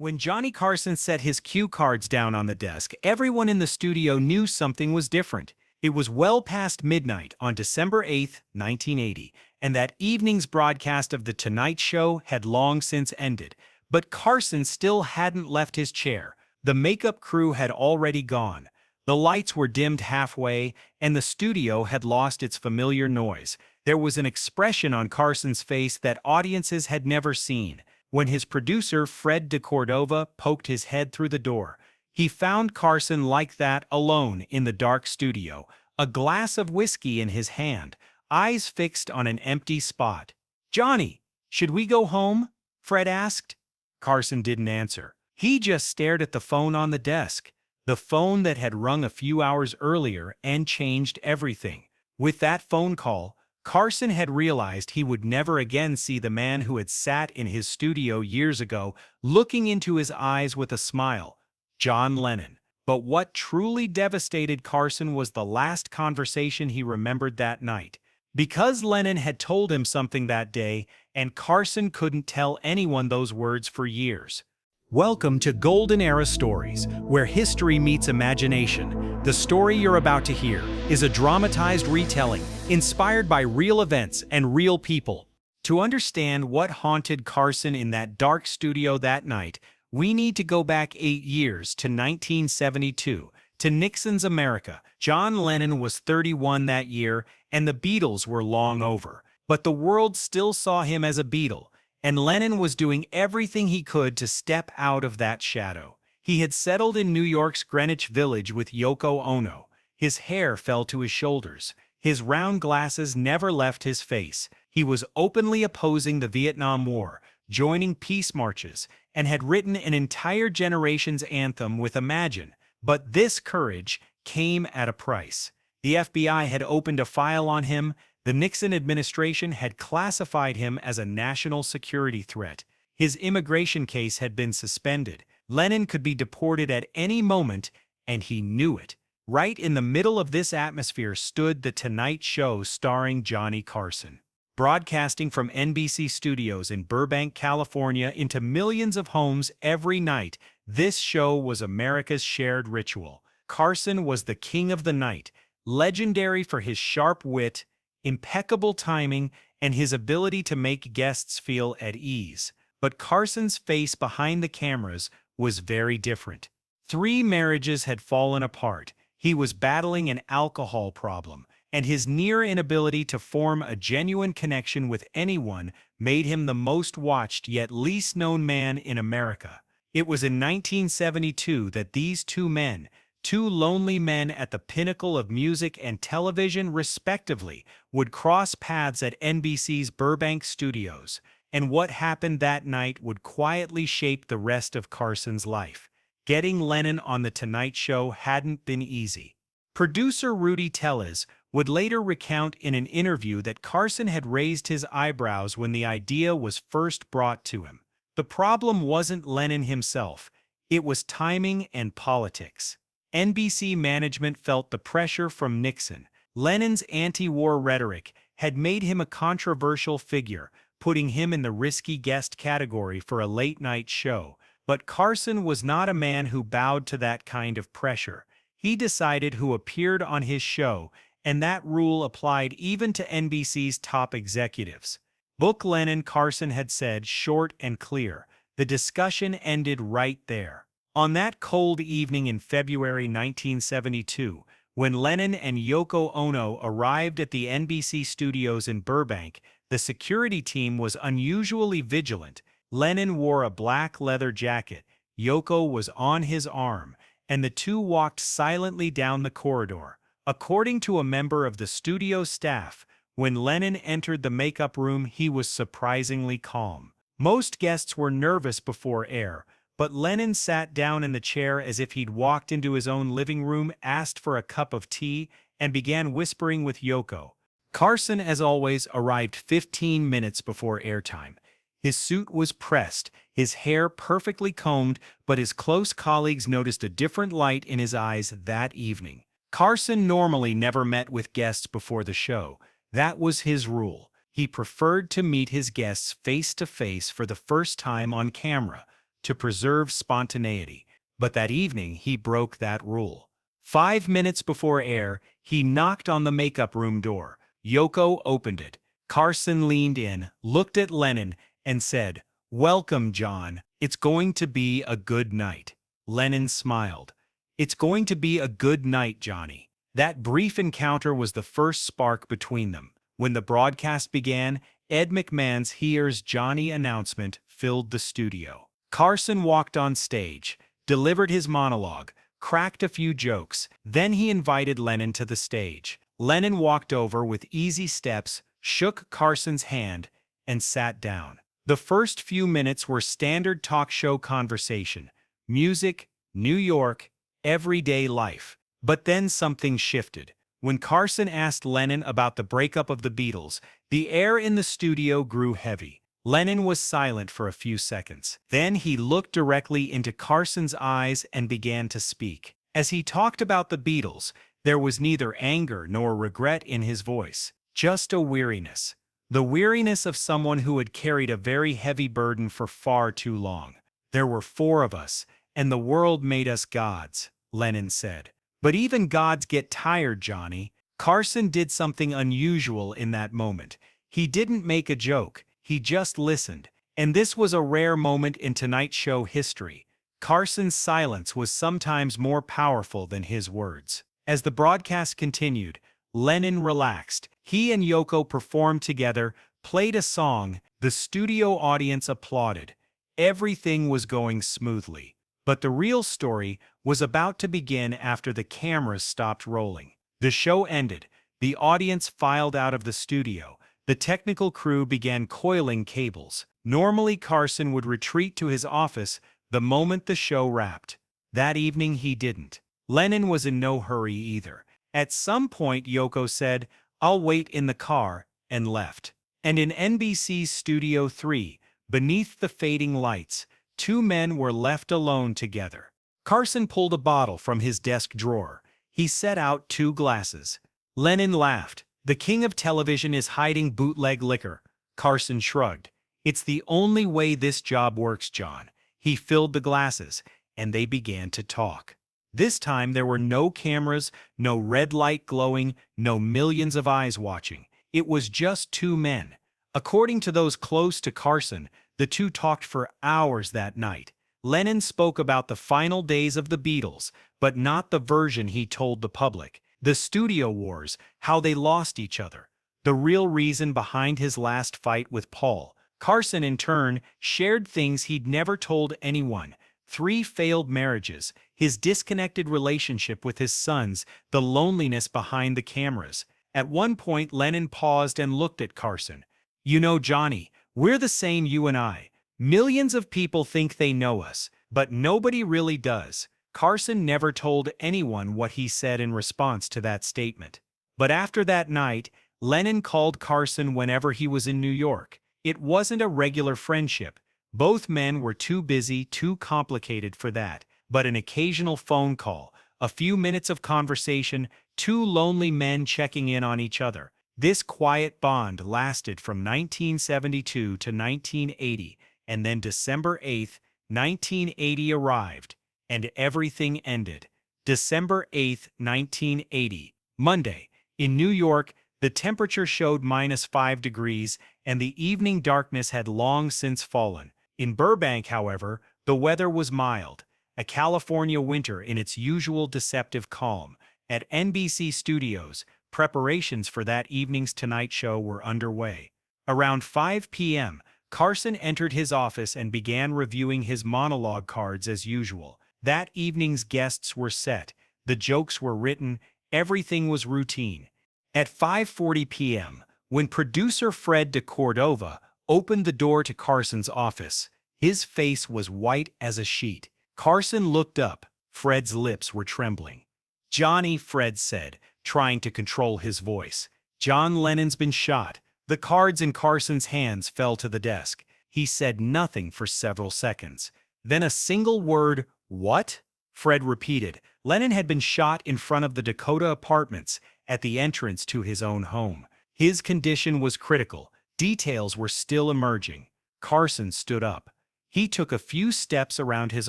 When Johnny Carson set his cue cards down on the desk, everyone in the studio knew something was different. It was well past midnight on December 8th, 1980, and that evening's broadcast of The Tonight Show had long since ended. But Carson still hadn't left his chair. The makeup crew had already gone. The lights were dimmed halfway, and the studio had lost its familiar noise. There was an expression on Carson's face that audiences had never seen. When his producer, Fred de Cordova, poked his head through the door, he found Carson like that, alone in the dark studio, a glass of whiskey in his hand, eyes fixed on an empty spot. "Johnny, should we go home?" Fred asked. Carson didn't answer. He just stared at the phone on the desk, the phone that had rung a few hours earlier and changed everything. With that phone call, Carson had realized he would never again see the man who had sat in his studio years ago, looking into his eyes with a smile, John Lennon. But what truly devastated Carson was the last conversation he remembered that night. Because Lennon had told him something that day, and Carson couldn't tell anyone those words for years. Welcome to Golden Era Stories, where history meets imagination. The story you're about to hear is a dramatized retelling, inspired by real events and real people. To understand what haunted Carson in that dark studio that night, we need to go back 8 years to 1972, to Nixon's America. John Lennon was 31 that year, and the Beatles were long over. But the world still saw him as a Beatle, and Lennon was doing everything he could to step out of that shadow. He had settled in New York's Greenwich Village with Yoko Ono. His hair fell to his shoulders. His round glasses never left his face. He was openly opposing the Vietnam War, joining peace marches, and had written an entire generation's anthem with Imagine. But this courage came at a price. The FBI had opened a file on him. The Nixon administration had classified him as a national security threat. His immigration case had been suspended. Lennon could be deported at any moment, and he knew it. Right in the middle of this atmosphere stood The Tonight Show starring Johnny Carson. Broadcasting from NBC studios in Burbank, California, into millions of homes every night, this show was America's shared ritual. Carson was the king of the night, legendary for his sharp wit, impeccable timing, and his ability to make guests feel at ease. But Carson's face behind the cameras was very different. 3 marriages had fallen apart. He was battling an alcohol problem, and his near inability to form a genuine connection with anyone made him the most watched yet least known man in America. It was in 1972 that these 2 men, 2 lonely men at the pinnacle of music and television respectively, would cross paths at NBC's Burbank studios, and what happened that night would quietly shape the rest of Carson's life. Getting Lennon on The Tonight Show hadn't been easy. Producer Rudy Tellez would later recount in an interview that Carson had raised his eyebrows when the idea was first brought to him. The problem wasn't Lennon himself, it was timing and politics. NBC management felt the pressure from Nixon. Lennon's anti-war rhetoric had made him a controversial figure, putting him in the risky guest category for a late-night show. But Carson was not a man who bowed to that kind of pressure. He decided who appeared on his show, and that rule applied even to NBC's top executives. Book Lennon, Carson had said, short and clear. The discussion ended right there. On that cold evening in February 1972, when Lennon and Yoko Ono arrived at the NBC studios in Burbank, the security team was unusually vigilant. Lennon wore a black leather jacket, Yoko was on his arm, and the 2 walked silently down the corridor. According to a member of the studio staff, when Lennon entered the makeup room, he was surprisingly calm. Most guests were nervous before air, but Lennon sat down in the chair as if he'd walked into his own living room, asked for a cup of tea, and began whispering with Yoko. Carson, as always, arrived 15 minutes before airtime. His suit was pressed, his hair perfectly combed, but his close colleagues noticed a different light in his eyes that evening. Carson normally never met with guests before the show. That was his rule. He preferred to meet his guests face to face for the first time on camera. to preserve spontaneity. But that evening, he broke that rule. 5 minutes before air, he knocked on the makeup room door. Yoko opened it. Carson leaned in, looked at Lennon, and said, "Welcome, John. It's going to be a good night." Lennon smiled. "It's going to be a good night, Johnny." That brief encounter was the first spark between them. When the broadcast began, Ed McMahon's "Here's Johnny" announcement filled the studio. Carson walked on stage, delivered his monologue, cracked a few jokes, then he invited Lennon to the stage. Lennon walked over with easy steps, shook Carson's hand, and sat down. The first few minutes were standard talk show conversation: music, New York, everyday life. But then something shifted. When Carson asked Lennon about the breakup of the Beatles, the air in the studio grew heavy. Lennon was silent for a few seconds. Then he looked directly into Carson's eyes and began to speak. As he talked about the Beatles, there was neither anger nor regret in his voice, just a weariness. The weariness of someone who had carried a very heavy burden for far too long. "There were 4 of us, and the world made us gods," Lennon said. "But even gods get tired, Johnny." Carson did something unusual in that moment. He didn't make a joke, he just listened. And this was a rare moment in Tonight Show history. Carson's silence was sometimes more powerful than his words. As the broadcast continued, Lennon relaxed. He and Yoko performed together, played a song. The studio audience applauded. Everything was going smoothly. But the real story was about to begin after the cameras stopped rolling. The show ended. The audience filed out of the studio. The technical crew began coiling cables. Normally, Carson would retreat to his office the moment the show wrapped. That evening, he didn't. Lennon was in no hurry either. At some point, Yoko said, "I'll wait in the car," and left. And in NBC's Studio 3, beneath the fading lights, 2 men were left alone together. Carson pulled a bottle from his desk drawer. He set out 2 glasses. Lennon laughed. "The king of television is hiding bootleg liquor." Carson shrugged. "It's the only way this job works, John." He filled the glasses, and they began to talk. This time there were no cameras, no red light glowing, no millions of eyes watching. It was just 2 men. According to those close to Carson, the 2 talked for hours that night. Lennon spoke about the final days of the Beatles, but not the version he told the public. The studio wars, how they lost each other. The real reason behind his last fight with Paul. Carson, in turn, shared things he'd never told anyone. 3 failed marriages, his disconnected relationship with his sons, the loneliness behind the cameras. At one point, Lennon paused and looked at Carson. "You know, Johnny, we're the same, you and I. Millions of people think they know us, but nobody really does." Carson never told anyone what he said in response to that statement. But after that night, Lennon called Carson whenever he was in New York. It wasn't a regular friendship. Both men were too busy, too complicated for that. But an occasional phone call, a few minutes of conversation, 2 lonely men checking in on each other. This quiet bond lasted from 1972 to 1980, and then December 8, 1980 arrived, and everything ended. December 8, 1980, Monday. In New York, the temperature showed -5 degrees, and the evening darkness had long since fallen. In Burbank, however, the weather was mild, a California winter in its usual deceptive calm. At NBC Studios, preparations for that evening's Tonight Show were underway. Around 5 p.m., Carson entered his office and began reviewing his monologue cards as usual. That evening's guests were set, the jokes were written, everything was routine. At 5:40 p.m., when producer Fred de Cordova opened the door to Carson's office, his face was white as a sheet. Carson looked up. Fred's lips were trembling. "Johnny," Fred said, trying to control his voice. "John Lennon's been shot." The cards in Carson's hands fell to the desk. He said nothing for several seconds. Then a single word, "What?" Fred repeated. Lennon had been shot in front of the Dakota Apartments at the entrance to his own home. His condition was critical. Details were still emerging. Carson stood up. He took a few steps around his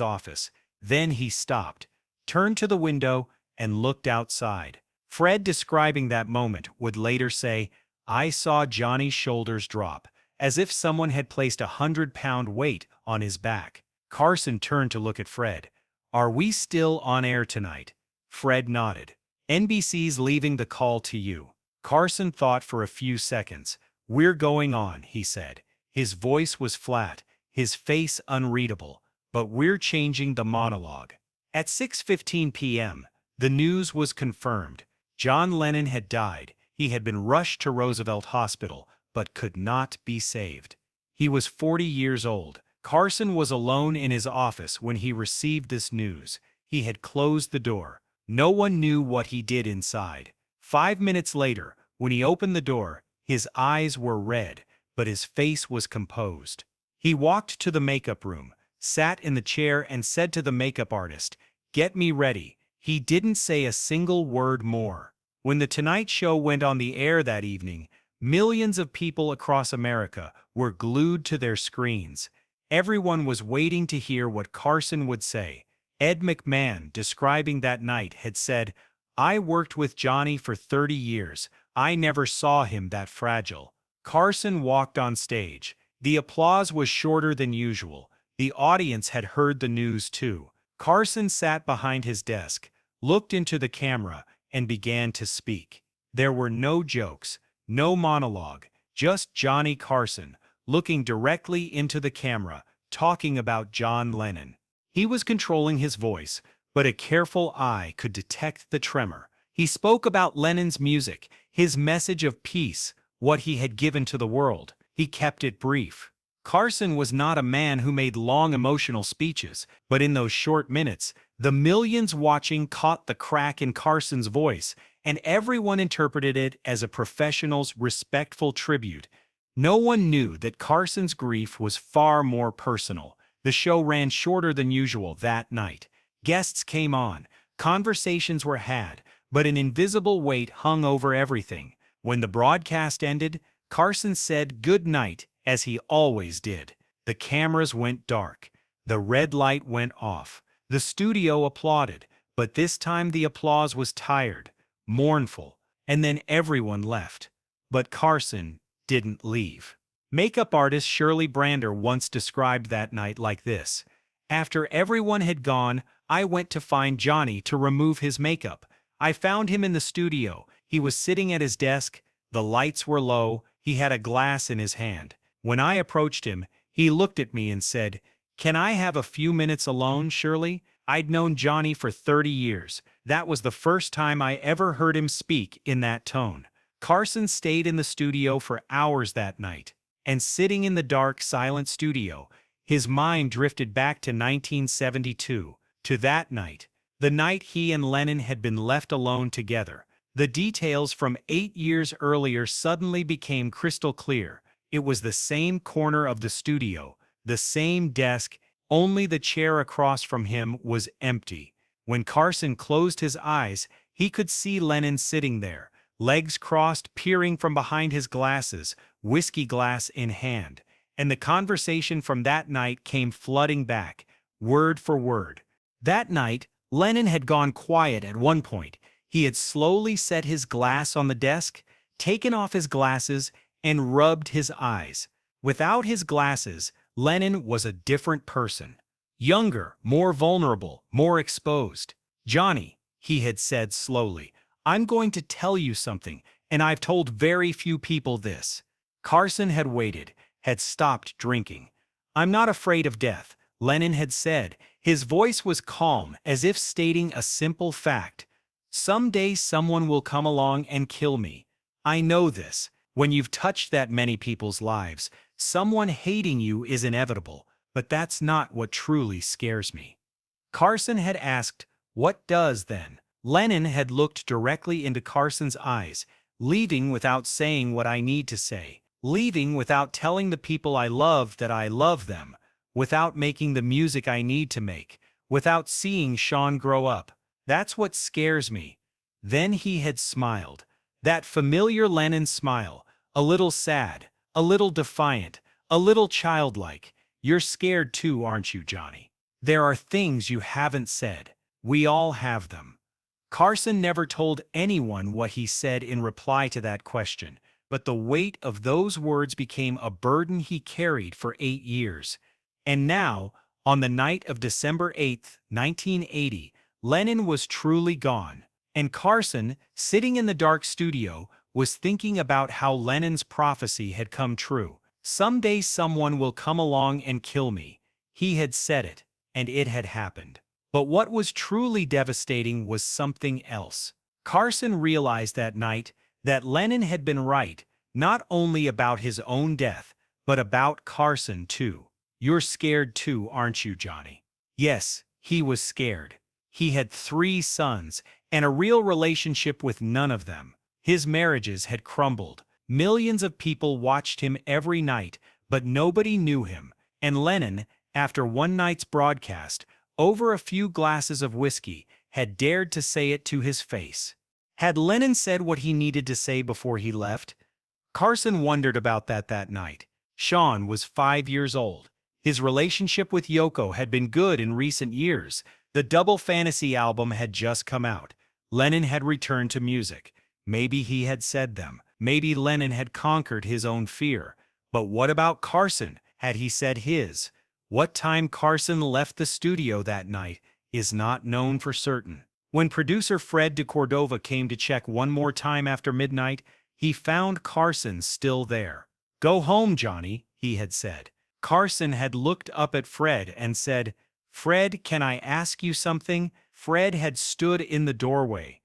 office. Then he stopped, turned to the window, and looked outside. Fred, describing that moment, would later say, "I saw Johnny's shoulders drop, as if someone had placed a 100-pound weight on his back." Carson turned to look at Fred. "Are we still on air tonight?" Fred nodded. "NBC's leaving the call to you." Carson thought for a few seconds. "We're going on," he said. His voice was flat, his face unreadable, but we're changing the monologue. At 6:15 p.m., the news was confirmed. John Lennon had died. He had been rushed to Roosevelt Hospital, but could not be saved. He was 40 years old. Carson was alone in his office when he received this news. He had closed the door. No one knew what he did inside. 5 minutes later, when he opened the door, his eyes were red, but his face was composed. He walked to the makeup room, sat in the chair, and said to the makeup artist, "Get me ready." He didn't say a single word more. When The Tonight Show went on the air that evening, millions of people across America were glued to their screens. Everyone was waiting to hear what Carson would say. Ed McMahon, describing that night, had said, "I worked with Johnny for 30 years. I never saw him that fragile." Carson walked on stage. The applause was shorter than usual. The audience had heard the news too. Carson sat behind his desk, looked into the camera, and began to speak. There were no jokes, no monologue, just Johnny Carson, looking directly into the camera, talking about John Lennon. He was controlling his voice, but a careful eye could detect the tremor. He spoke about Lennon's music, his message of peace, what he had given to the world. He kept it brief. Carson was not a man who made long emotional speeches, but in those short minutes, the millions watching caught the crack in Carson's voice, and everyone interpreted it as a professional's respectful tribute. No one knew that Carson's grief was far more personal. The show ran shorter than usual that night. Guests came on, conversations were had, but an invisible weight hung over everything. When the broadcast ended, Carson said good night, as he always did. The cameras went dark. The red light went off. The studio applauded, but this time the applause was tired, mournful, and then everyone left. But Carson didn't leave. Makeup artist Shirley Brander once described that night like this: "After everyone had gone, I went to find Johnny to remove his makeup. I found him in the studio. He was sitting at his desk. The lights were low. He had a glass in his hand. When I approached him, he looked at me and said, 'Can I have a few minutes alone, Shirley?' I'd known Johnny for 30 years. That was the first time I ever heard him speak in that tone." Carson stayed in the studio for hours that night, and sitting in the dark, silent studio, his mind drifted back to 1972, to that night, the night he and Lennon had been left alone together. The details from 8 years earlier suddenly became crystal clear. It was the same corner of the studio, the same desk, only the chair across from him was empty. When Carson closed his eyes, he could see Lennon sitting there, legs crossed, peering from behind his glasses, whiskey glass in hand. And the conversation from that night came flooding back, word for word. That night, Lennon had gone quiet at one point. He had slowly set his glass on the desk, taken off his glasses, and rubbed his eyes. Without his glasses, Lennon was a different person. Younger, more vulnerable, more exposed. "Johnny," he had said slowly, "I'm going to tell you something, and I've told very few people this." Carson had waited, had stopped drinking. "I'm not afraid of death," Lennon had said. His voice was calm, as if stating a simple fact. "Someday someone will come along and kill me. I know this. When you've touched that many people's lives, someone hating you is inevitable, but that's not what truly scares me." Carson had asked, "What does then?" Lennon had looked directly into Carson's eyes. "Leaving without saying what I need to say. Leaving without telling the people I love that I love them. Without making the music I need to make. Without seeing Sean grow up. That's what scares me." Then he had smiled. That familiar Lennon smile, a little sad, a little defiant, a little childlike. You're scared too, aren't you, Johnny? There are things you haven't said. We all have them. Carson never told anyone what he said in reply to that question, but the weight of those words became a burden he carried for 8 years. And now, on the night of December 8th, 1980, Lennon was truly gone, and Carson, sitting in the dark studio, was thinking about how Lennon's prophecy had come true. Someday someone will come along and kill me. He had said it, and it had happened. But what was truly devastating was something else. Carson realized that night that Lennon had been right, not only about his own death, but about Carson too. You're scared too, aren't you, Johnny? Yes, he was scared. He had 3 sons, and a real relationship with none of them. His marriages had crumbled. Millions of people watched him every night, but nobody knew him. And Lennon, after one night's broadcast, over a few glasses of whiskey, had dared to say it to his face. Had Lennon said what he needed to say before he left? Carson wondered about that night. Sean was 5 years old. His relationship with Yoko had been good in recent years. The Double Fantasy album had just come out. Lennon had returned to music. Maybe he had said them. Maybe Lennon had conquered his own fear. But what about Carson? Had he said his? What time Carson left the studio that night is not known for certain. When producer Fred de Cordova came to check one more time after midnight, he found Carson still there. "Go home, Johnny," he had said. Carson had looked up at Fred and said, "Fred, can I ask you something?" Fred had stood in the doorway.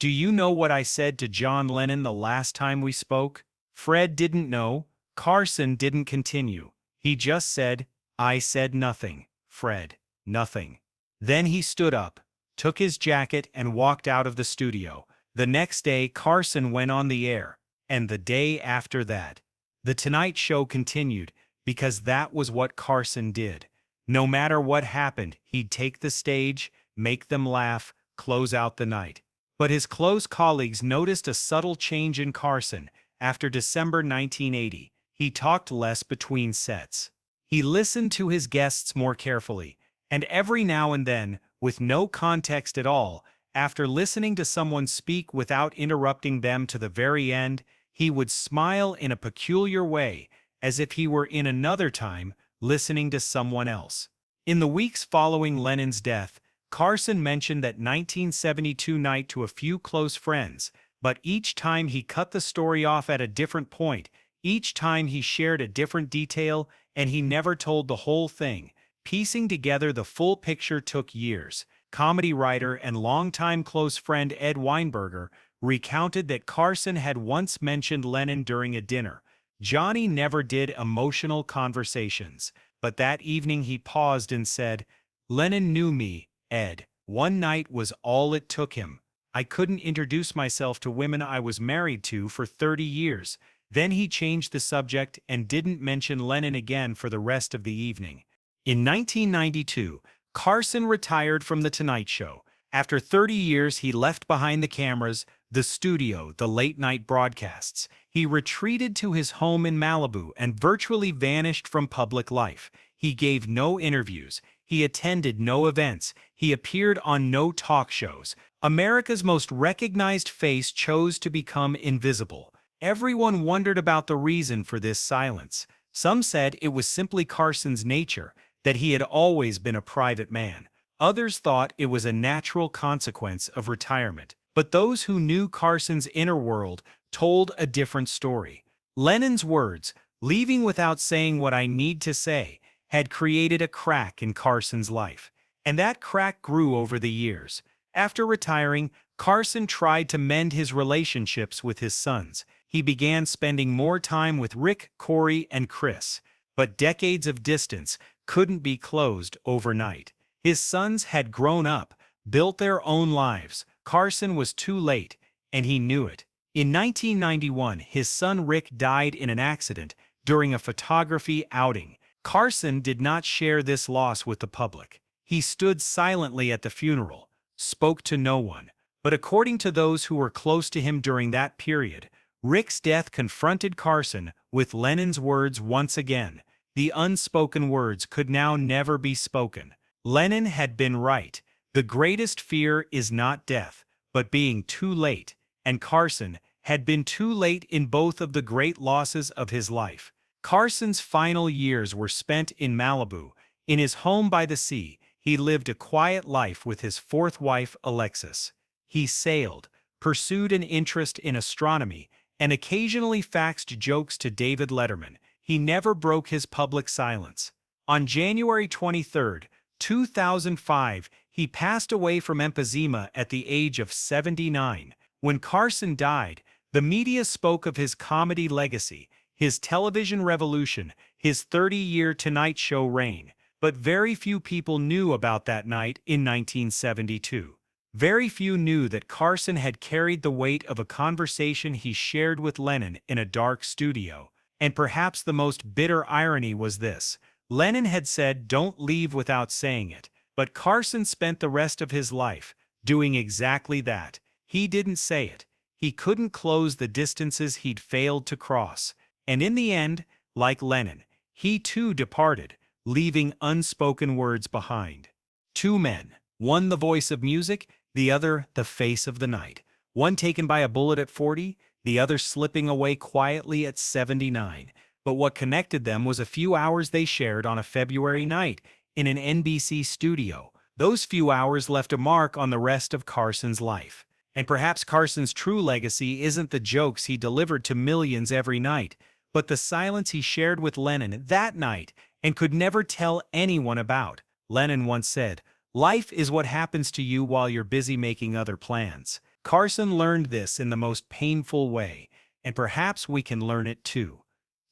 "Do you know what I said to John Lennon the last time we spoke?" Fred didn't know. Carson didn't continue. He just said, "I said nothing, Fred, nothing." Then he stood up, took his jacket and walked out of the studio. The next day, Carson went on the air, and the day after that. The Tonight Show continued, because that was what Carson did. No matter what happened, he'd take the stage, make them laugh, close out the night. But his close colleagues noticed a subtle change in Carson. After December 1980, he talked less between sets. He listened to his guests more carefully, and every now and then, with no context at all, after listening to someone speak without interrupting them to the very end, he would smile in a peculiar way, as if he were in another time, listening to someone else. In the weeks following Lennon's death, Carson mentioned that 1972 night to a few close friends, but each time he cut the story off at a different point, each time he shared a different detail, and he never told the whole thing. Piecing together the full picture took years. Comedy writer and longtime close friend Ed Weinberger recounted that Carson had once mentioned Lennon during a dinner. Johnny never did emotional conversations, but that evening he paused and said, "Lennon knew me, Ed. One night was all it took him. I couldn't introduce myself to women I was married to for 30 years. Then he changed the subject and didn't mention Lennon again for the rest of the evening." In 1992, Carson retired from The Tonight Show. After 30 years, he left behind the cameras, the studio, the late-night broadcasts. He retreated to his home in Malibu and virtually vanished from public life. He gave no interviews. He attended no events. He appeared on no talk shows. America's most recognized face chose to become invisible. Everyone wondered about the reason for this silence. Some said it was simply Carson's nature, that he had always been a private man. Others thought it was a natural consequence of retirement. But those who knew Carson's inner world told a different story. Lennon's words, "leaving without saying what I need to say," had created a crack in Carson's life. And that crack grew over the years. After retiring, Carson tried to mend his relationships with his sons. He began spending more time with Rick, Corey, and Chris. But decades of distance couldn't be closed overnight. His sons had grown up, built their own lives. Carson was too late, and he knew it. In 1991, his son Rick died in an accident during a photography outing. Carson did not share this loss with the public. He stood silently at the funeral, spoke to no one. But according to those who were close to him during that period, Rick's death confronted Carson with Lennon's words once again. The unspoken words could now never be spoken. Lennon had been right. The greatest fear is not death, but being too late. And Carson had been too late in both of the great losses of his life. Carson's final years were spent in Malibu. In his home by the sea, he lived a quiet life with his fourth wife, Alexis. He sailed, pursued an interest in astronomy, and occasionally faxed jokes to David Letterman. He never broke his public silence. On January 23, 2005, he passed away from emphysema at the age of 79. When Carson died, the media spoke of his comedy legacy, his television revolution, his 30-year Tonight Show reign. But very few people knew about that night in 1972. Very few knew that Carson had carried the weight of a conversation he shared with Lennon in a dark studio. And perhaps the most bitter irony was this. Lennon had said, "Don't leave without saying it." But Carson spent the rest of his life doing exactly that. He didn't say it. He couldn't close the distances he'd failed to cross. And in the end, like Lennon, he too departed, leaving unspoken words behind. Two men, one the voice of music, the other the face of the night. One taken by a bullet at 40, the other slipping away quietly at 79. But what connected them was a few hours they shared on a February night in an NBC studio. Those few hours left a mark on the rest of Carson's life. And perhaps Carson's true legacy isn't the jokes he delivered to millions every night, but the silence he shared with Lennon that night and could never tell anyone about. Lennon once said, "Life is what happens to you while you're busy making other plans." Carson learned this in the most painful way, and perhaps we can learn it too.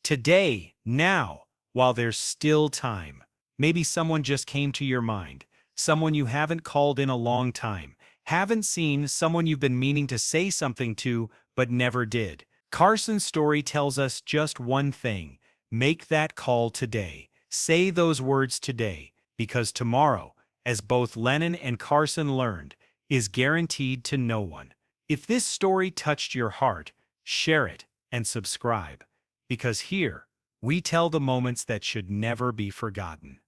Today, now, while there's still time. Maybe someone just came to your mind, someone you haven't called in a long time, haven't seen, someone you've been meaning to say something to but never did. Carson's story tells us just one thing: make that call today. Say those words today, because tomorrow, as both Lennon and Carson learned, is guaranteed to no one. If this story touched your heart, share it and subscribe, because here, we tell the moments that should never be forgotten.